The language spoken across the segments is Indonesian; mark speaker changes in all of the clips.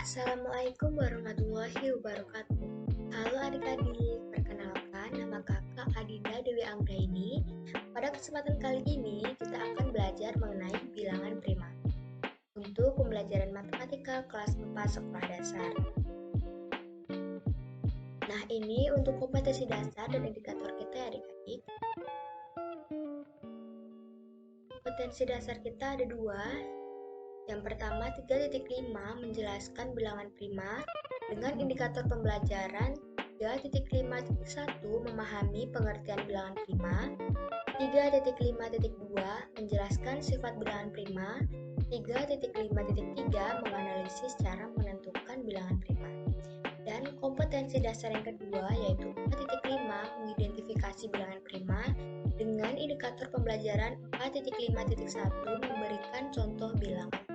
Speaker 1: Assalamualaikum warahmatullahi wabarakatuh. Halo adik-adik, perkenalkan nama kakak Adinda Dewi Anggraini. Pada kesempatan kali ini kita akan belajar mengenai bilangan prima untuk pembelajaran matematika kelas 4 sekolah dasar. Nah, ini untuk kompetensi dasar dan indikator kita ya adik-adik. Kompetensi dasar kita ada dua. Yang pertama, 3.5 menjelaskan bilangan prima dengan indikator pembelajaran. 3.5.1 memahami pengertian bilangan prima. 3.5.2 menjelaskan sifat bilangan prima. 3.5.3 menganalisis cara menentukan bilangan prima. Dan kompetensi dasar yang kedua yaitu 4.5 mengidentifikasi bilangan prima dengan indikator pembelajaran. 4.5.1 memberikan contoh bilangan prima.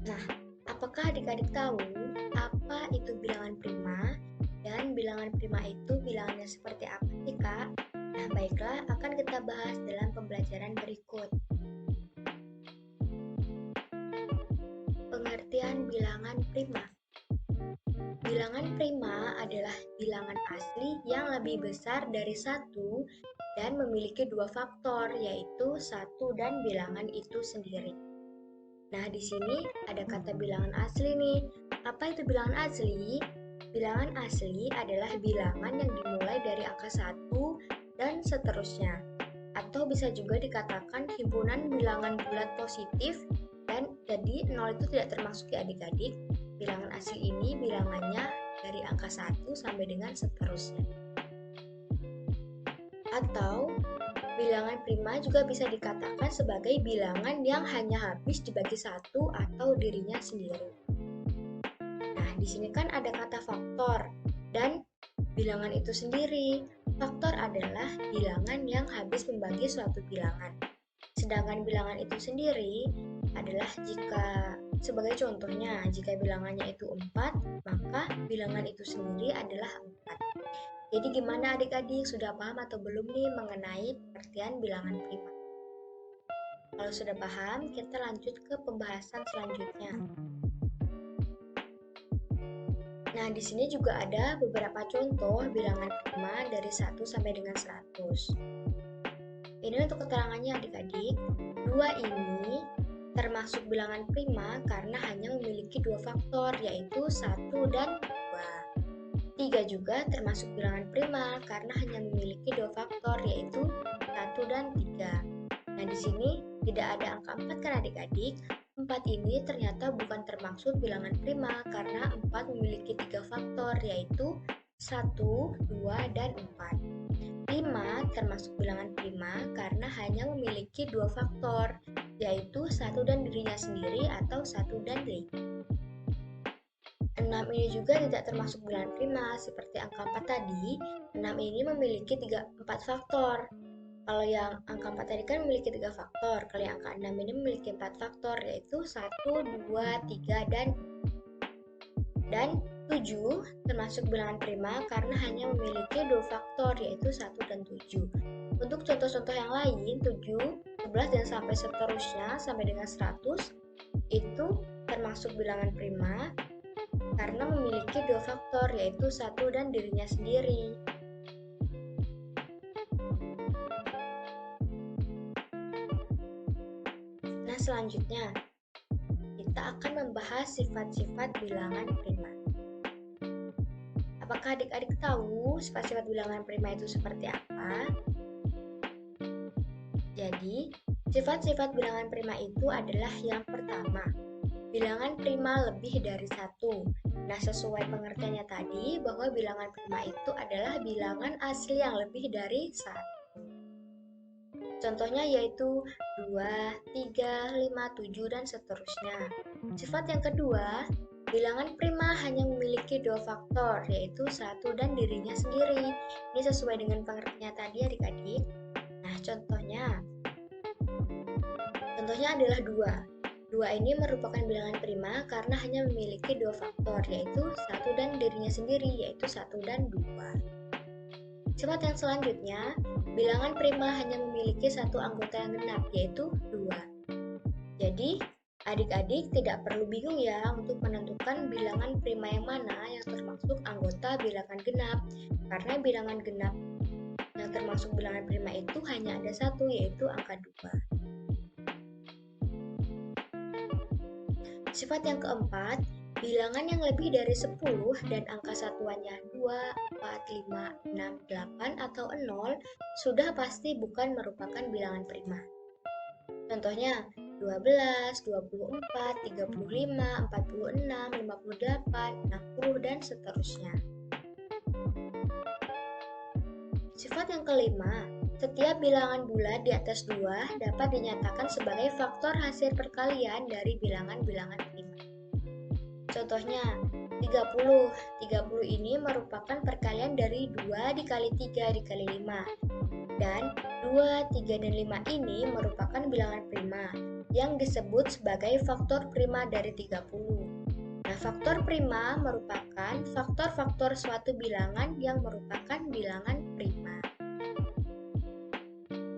Speaker 1: Nah, apakah adik-adik tahu apa itu bilangan prima? Dan bilangan prima itu bilangannya seperti apa sih, Kak? Nah, baiklah, akan kita bahas dalam pembelajaran berikut. Pengertian bilangan prima. Bilangan prima adalah bilangan asli yang lebih besar dari satu dan memiliki dua faktor, yaitu satu dan bilangan itu sendiri. Nah, di sini ada kata bilangan asli nih. Apa itu bilangan asli? Bilangan asli adalah bilangan yang dimulai dari angka 1 dan seterusnya. Atau bisa juga dikatakan himpunan bilangan bulat positif, dan jadi 0 itu tidak termasuk ya adik-adik. Bilangan asli ini bilangannya dari angka 1 sampai dengan seterusnya. Atau bilangan prima juga bisa dikatakan sebagai bilangan yang hanya habis dibagi satu atau dirinya sendiri. Nah, di sini kan ada kata faktor dan bilangan itu sendiri. Faktor adalah bilangan yang habis membagi suatu bilangan. Sedangkan bilangan itu sendiri adalah jika sebagai contohnya, jika bilangannya itu 4, maka bilangan itu sendiri adalah 4. Jadi gimana adik-adik, sudah paham atau belum nih mengenai pengertian bilangan prima? Kalau sudah paham, kita lanjut ke pembahasan selanjutnya. Nah, di sini juga ada beberapa contoh bilangan prima dari 1 sampai dengan 100. Ini untuk keterangannya adik-adik. 2 ini termasuk bilangan prima karena hanya memiliki dua faktor, yaitu 1 dan 2. 3 juga termasuk bilangan prima karena hanya memiliki dua faktor, yaitu 1 dan 3. Nah, di sini tidak ada angka 4 kan adik-adik. 4 ini ternyata bukan termaksud bilangan prima karena 4 memiliki 3 faktor, yaitu 1, 2, dan 4. 5 termasuk bilangan prima karena hanya memiliki dua faktor, yaitu 1 dan dirinya sendiri atau 1 dan 5. 6 ini juga tidak termasuk bilangan prima, seperti angka 4 tadi. 6 ini memiliki 4 faktor. Kalau yang angka 4 tadi kan memiliki 3 faktor, kalau yang angka 6 ini memiliki 4 faktor, yaitu 1, 2, 3, dan 4. Dan 7 termasuk bilangan prima karena hanya memiliki 2 faktor, yaitu 1 dan 7. Untuk contoh-contoh yang lain, 7, 11, dan sampai seterusnya, sampai dengan 100, itu termasuk bilangan prima karena memiliki 2 faktor, yaitu 1 dan dirinya sendiri. Nah, selanjutnya kita akan membahas sifat-sifat bilangan prima. Apakah adik-adik tahu sifat-sifat bilangan prima itu seperti apa? Jadi, sifat-sifat bilangan prima itu adalah yang pertama, bilangan prima lebih dari satu. Nah, sesuai pengertiannya tadi bahwa bilangan prima itu adalah bilangan asli yang lebih dari 1. Contohnya yaitu 2, 3, 5, 7, dan seterusnya. Sifat yang kedua, bilangan prima hanya memiliki dua faktor, yaitu 1 dan dirinya sendiri. Ini sesuai dengan pengertiannya tadi adik-adik. Nah, contohnya adalah 2. 2 ini merupakan bilangan prima karena hanya memiliki dua faktor, yaitu 1 dan dirinya sendiri, yaitu 1 dan 2. Sifat yang selanjutnya, bilangan prima hanya memiliki satu anggota yang genap, yaitu 2. Jadi, Adik-adik tidak perlu bingung ya untuk menentukan bilangan prima yang mana yang termasuk anggota bilangan genap. Karena bilangan genap yang termasuk bilangan prima itu hanya ada satu, yaitu angka 2. Sifat yang keempat, bilangan yang lebih dari 10 dan angka satuannya 2, 4, 5, 6, 8, atau 0 sudah pasti bukan merupakan bilangan prima. Contohnya 12, 24, 35, 46, 58, 60, dan seterusnya. Sifat yang kelima, setiap bilangan bulat di atas 2 dapat dinyatakan sebagai faktor hasil perkalian dari bilangan-bilangan prima. Contohnya, 30. 30 ini merupakan perkalian dari 2 dikali 3 dikali 5. Dan 2, 3, dan 5 ini merupakan bilangan prima yang disebut sebagai faktor prima dari 30. Nah, faktor prima merupakan faktor-faktor suatu bilangan yang merupakan bilangan prima.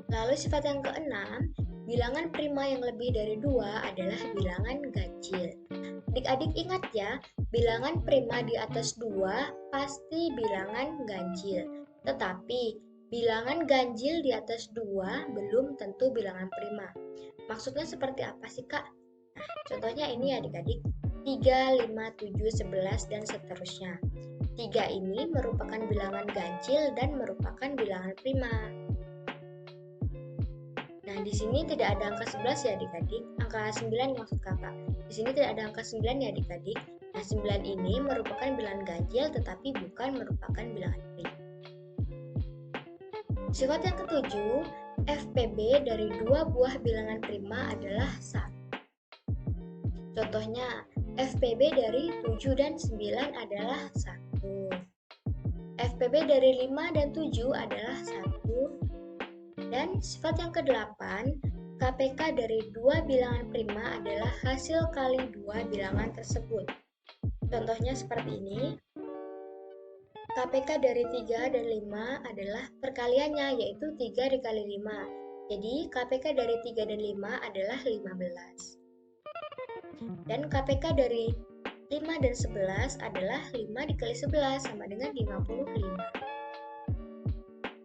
Speaker 1: Lalu sifat yang keenam, bilangan prima yang lebih dari 2 adalah bilangan ganjil. Adik-adik ingat ya, bilangan prima di atas 2 pasti bilangan ganjil. Tetapi, bilangan ganjil di atas 2 belum tentu bilangan prima. Maksudnya seperti apa sih, Kak? Nah, contohnya ini ya adik-adik, 3, 5, 7, 11, dan seterusnya. 3 ini merupakan bilangan ganjil dan merupakan bilangan prima. Nah, di sini tidak ada angka 11 ya adik-adik, angka 9 maksud kakak. Di sini tidak ada angka 9 ya adik-adik. Nah, 9 ini merupakan bilangan ganjil tetapi bukan merupakan bilangan prima. Sifat yang ketujuh, FPB dari dua buah bilangan prima adalah 1. Contohnya, FPB dari 7 dan 9 adalah 1. FPB dari 5 dan 7 adalah 1. Dan sifat yang ke-8, KPK dari dua bilangan prima adalah hasil kali dua bilangan tersebut. Contohnya seperti ini. KPK dari 3 dan 5 adalah perkaliannya, yaitu 3 dikali 5. Jadi KPK dari 3 dan 5 adalah 15. Dan KPK dari 5 dan 11 adalah 5 dikali 11 sama dengan 55.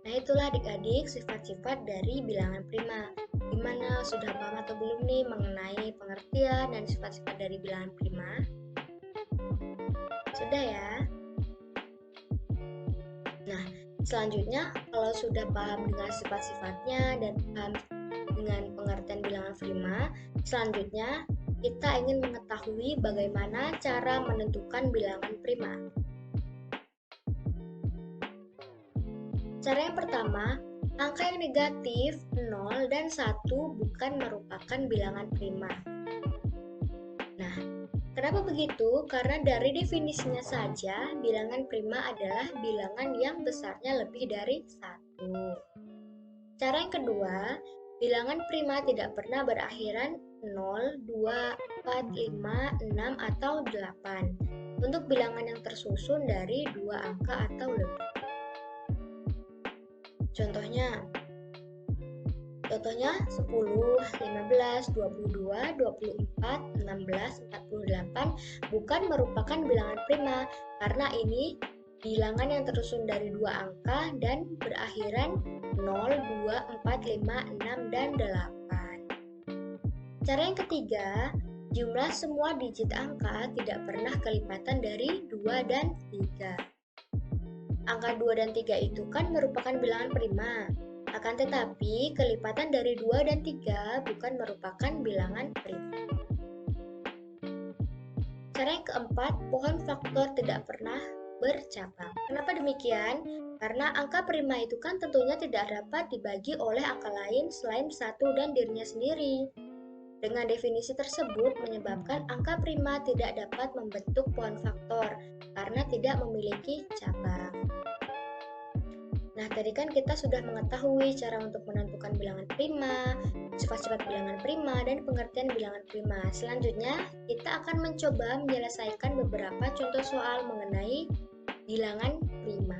Speaker 1: Nah, itulah adik-adik sifat-sifat dari bilangan prima. Gimana, sudah paham atau belum nih mengenai pengertian dan sifat-sifat dari bilangan prima? Sudah ya? Nah, selanjutnya kalau sudah paham dengan sifat-sifatnya dan paham dengan pengertian bilangan prima, selanjutnya kita ingin mengetahui bagaimana cara menentukan bilangan prima. Cara yang pertama, angka yang negatif 0 dan 1 bukan merupakan bilangan prima. Nah, kenapa begitu? Karena dari definisinya saja, bilangan prima adalah bilangan yang besarnya lebih dari 1. Cara yang kedua, bilangan prima tidak pernah berakhiran 0, 2, 4, 5, 6, atau 8 untuk bilangan yang tersusun dari dua angka atau lebih. Contohnya 10, 15, 22, 24, 16, 48 bukan merupakan bilangan prima karena ini bilangan yang tersusun dari dua angka dan berakhiran 0, 2, 4, 5, 6, dan 8. Cara yang ketiga, jumlah semua digit angka tidak pernah kelipatan dari 2 dan 3. Angka 2 dan 3 itu kan merupakan bilangan prima. Akan tetapi, kelipatan dari 2 dan 3 bukan merupakan bilangan prima. Cara yang keempat, pohon faktor tidak pernah bercabang. Kenapa demikian? Karena angka prima itu kan tentunya tidak dapat dibagi oleh angka lain selain 1 dan dirinya sendiri. Dengan definisi tersebut menyebabkan angka prima tidak dapat membentuk pohon faktor karena tidak memiliki cabang. Nah, tadi kan kita sudah mengetahui cara untuk menentukan bilangan prima, sifat-sifat bilangan prima, dan pengertian bilangan prima. Selanjutnya, kita akan mencoba menyelesaikan beberapa contoh soal mengenai bilangan prima.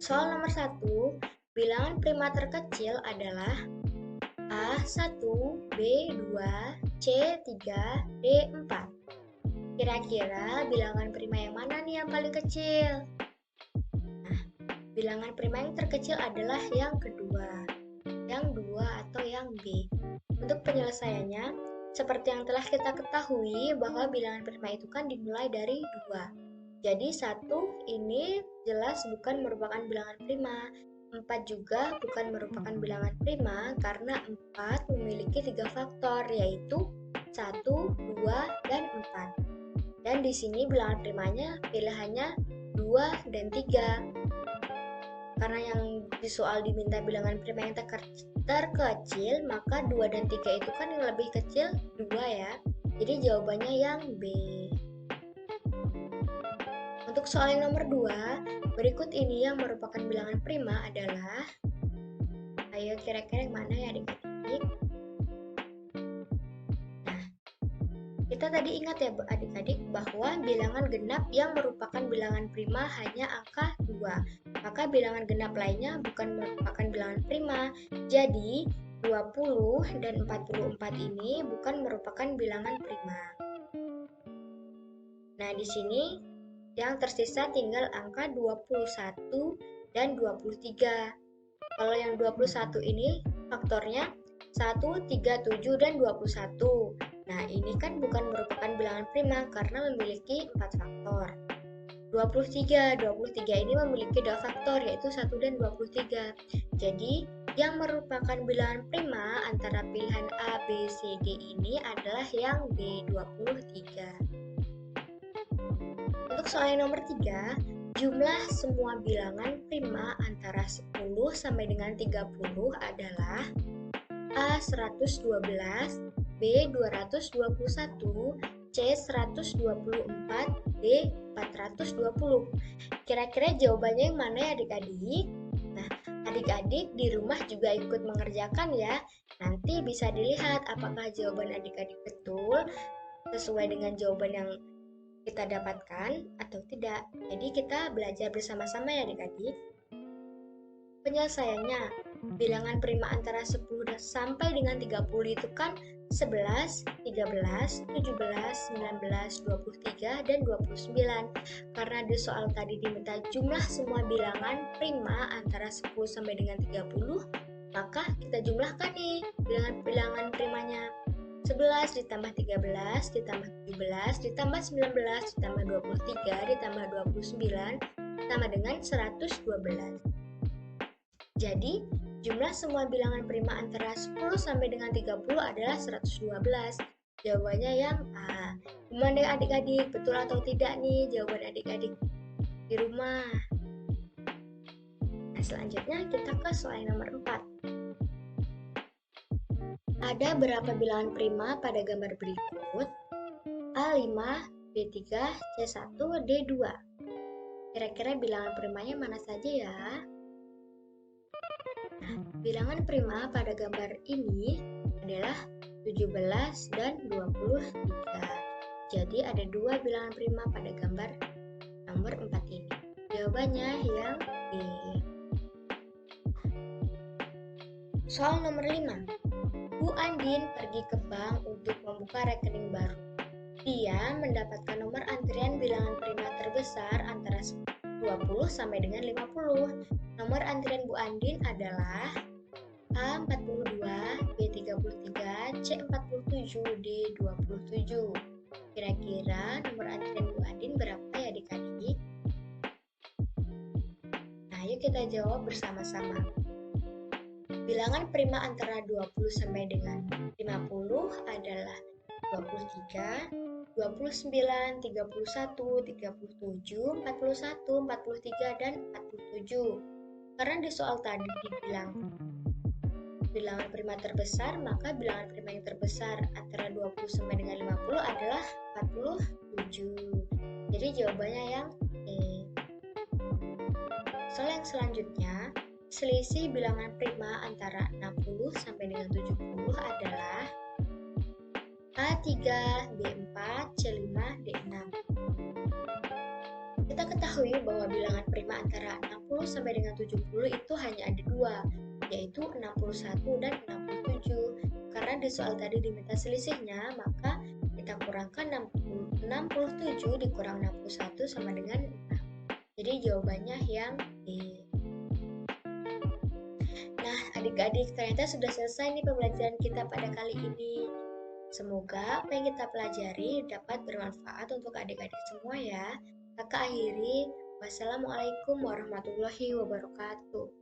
Speaker 1: Soal nomor 1, bilangan prima terkecil adalah A1, B2, C3, D4. Kira-kira bilangan prima yang mana nih yang paling kecil? Nah, bilangan prima yang terkecil adalah yang kedua, yang 2 atau yang B. Untuk penyelesaiannya, seperti yang telah kita ketahui bahwa bilangan prima itu kan dimulai dari 2. Jadi 1 ini jelas bukan merupakan bilangan prima. 4 juga bukan merupakan bilangan prima karena 4 memiliki 3 faktor, yaitu 1, 2, dan 4. Dan di sini bilangan primanya pilihannya 2 dan 3. Karena yang di soal diminta bilangan prima yang terkecil, maka 2 dan 3 itu kan yang lebih kecil 2 ya. Jadi jawabannya yang B. Untuk soal yang nomor 2, berikut ini yang merupakan bilangan prima adalah, ayo kira-kira yang mana ya adik-adik? Nah, kita tadi ingat ya adik-adik bahwa bilangan genap yang merupakan bilangan prima hanya angka 2. Maka bilangan genap lainnya bukan merupakan bilangan prima. Jadi, 20 dan 44 ini bukan merupakan bilangan prima. Nah, di sini yang tersisa tinggal angka 21 dan 23. Kalau yang 21 ini faktornya 1, 3, 7, dan 21. Nah, ini kan bukan merupakan bilangan prima karena memiliki 4 faktor. 23 ini memiliki 2 faktor yaitu 1 dan 23. Jadi, yang merupakan bilangan prima antara pilihan A, B, C, D ini adalah yang B, 23. Untuk soal yang nomor 3, jumlah semua bilangan prima antara 10 sampai dengan 30 adalah A 112, B 221, C 124, D 420. Kira-kira jawabannya yang mana ya adik-adik? Nah, adik-adik di rumah juga ikut mengerjakan ya. Nanti bisa dilihat apakah jawaban adik-adik betul sesuai dengan jawaban yang kita dapatkan atau tidak. Jadi kita belajar bersama-sama ya adik-adik. Penyelesaiannya, bilangan prima antara 10 sampai dengan 30 itu kan 11, 13, 17, 19, 23, dan 29. Karena di soal tadi diminta jumlah semua bilangan prima antara 10 sampai dengan 30, maka kita jumlahkan nih bilangan primanya. 11 ditambah 13 ditambah 17 ditambah 19 ditambah 23 ditambah 29 ditambah dengan 112. Jadi, jumlah semua bilangan prima antara 10 sampai dengan 30 adalah 112. Jawabannya yang A. Gimana adik-adik? Betul atau tidak nih jawaban adik-adik di rumah? Nah, selanjutnya kita ke soal nomor 4. Ada berapa bilangan prima pada gambar berikut? A5, B3, C1, D2. Kira-kira bilangan primanya mana saja ya? Nah, bilangan prima pada gambar ini adalah 17 dan 23. Jadi ada 2 bilangan prima pada gambar nomor 4 ini. Jawabannya yang B. Soal nomor 5. Bu Andin pergi ke bank untuk membuka rekening baru. Dia mendapatkan nomor antrian bilangan prima terbesar antara 20 sampai dengan 50. Nomor antrian Bu Andin adalah A42, B33, C47, D27. Kira-kira nomor antrian Bu Andin berapa ya adik-adik? Nah, yuk kita jawab bersama-sama. Bilangan prima antara 20 sampai dengan 50 adalah 23, 29, 31, 37, 41, 43, dan 47. Karena di soal tadi dibilang bilangan prima terbesar, maka bilangan prima yang terbesar antara 20 sampai dengan 50 adalah 47. Jadi jawabannya yang E. Soal yang selanjutnya, selisih bilangan prima antara 60 sampai dengan 70 adalah A3, B4, C5, D6. Kita ketahui bahwa bilangan prima antara 60 sampai dengan 70 itu hanya ada dua, yaitu 61 dan 67. Karena di soal tadi diminta selisihnya, maka kita kurangkan 67 dikurang 61 sama dengan 6. Jadi jawabannya yang D. Nah, adik-adik, ternyata sudah selesai nih pembelajaran kita pada kali ini. Semoga apa yang kita pelajari dapat bermanfaat untuk adik-adik semua ya. Kakak akhiri, wassalamualaikum warahmatullahi wabarakatuh.